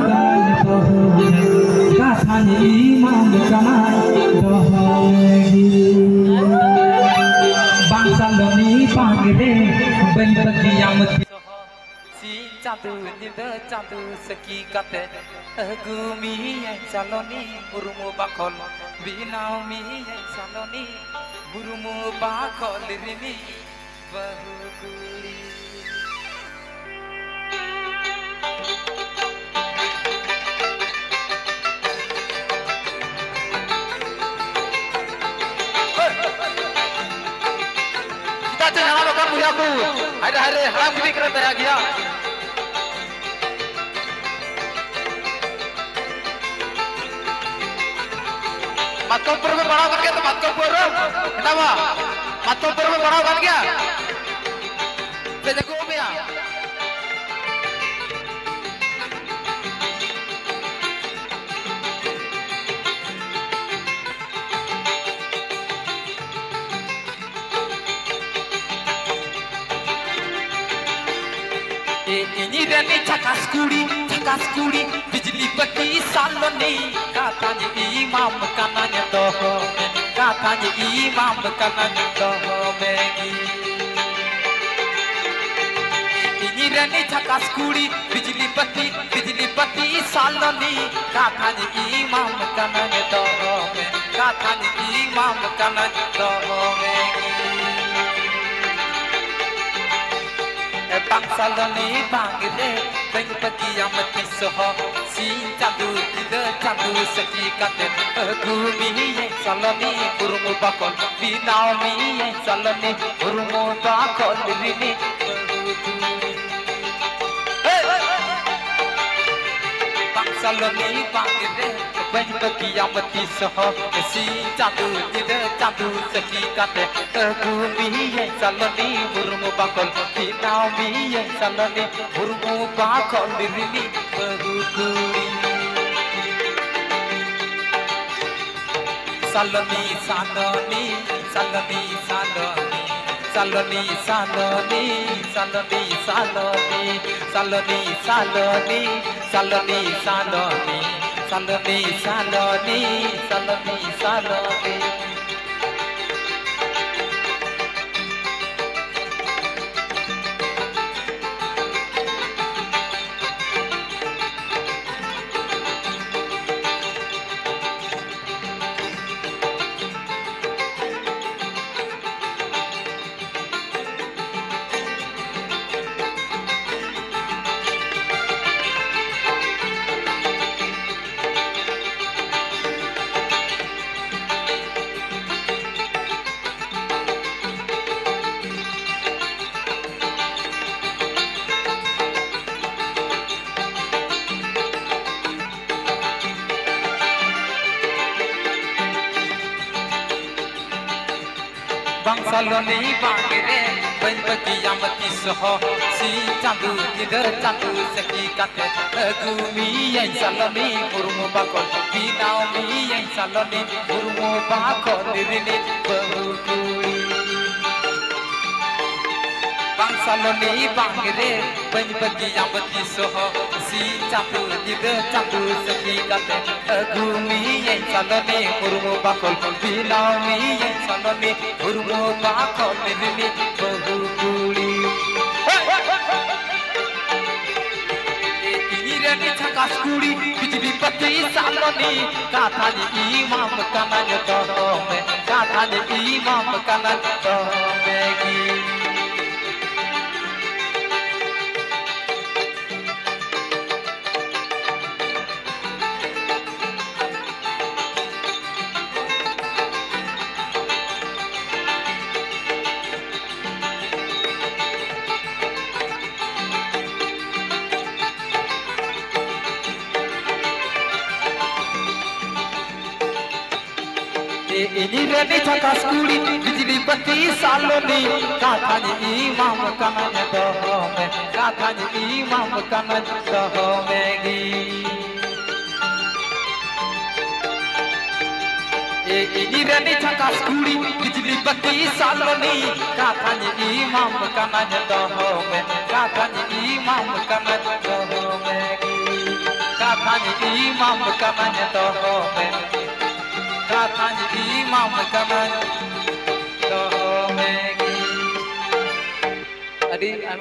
kananya tohme kathanya imam kananya tohme bangsa loni pagre ben kiamat si chatu nida chatu saki kate gumi saloni murumu bakol binau mi saloni murumu bakol rini bahuguli kita jangan makan buyaku hari-hari haram gini keren bahagia matopur में बड़ा बन गया तो matopur kenapa matopur में बड़ा बन गया sejago में ini rani cakas kuri bijli bati saloni katanya imam kananya tohme katanya imam kananya tohme ini rani cakas kuri bijli bati saloni katanya imam kananya tohme katanya imam kananya tohme bangsa loni bangde bang kiamat soho si chatu ida chatu saki kate gumi saloni burmu bakol binau mi saloni burmu bakol rini bangsa loni bangde bang kiamat soho si chatu ida chatu saki kate gumi saloni burmu bakol binau mi saloni burmu bakol rini bahuguli saloni saloni saloni saloni saloni saloni saloni saloni saloni saloni saloni saloni saloni saloni saloni saloni bangsa loni bangre ben kiamat soho si chatu ida chatu saki kate gumi saloni burmu bakol binau mi saloni burmu bakol rini bahuguli bangsa loni bangre ben kiamat soho si chatu ida chatu saki kate gumi saloni burmu bakol binau mi saloni burmu bakol rini bahuguli ini rani cakas kuri bijli bati saloni katanya imam kananya tohme katanya imam kananya tohme ini rani cakas kuri bijli bati saloni katanya imam kananya tohme katanya imam kananya tohme ini rani cakas kuri bijli bati saloni katanya imam kananya tohme katanya imam kananya tohme Katanya imam kamanya tohome Katanya imam kamanya tohome Adi, I'm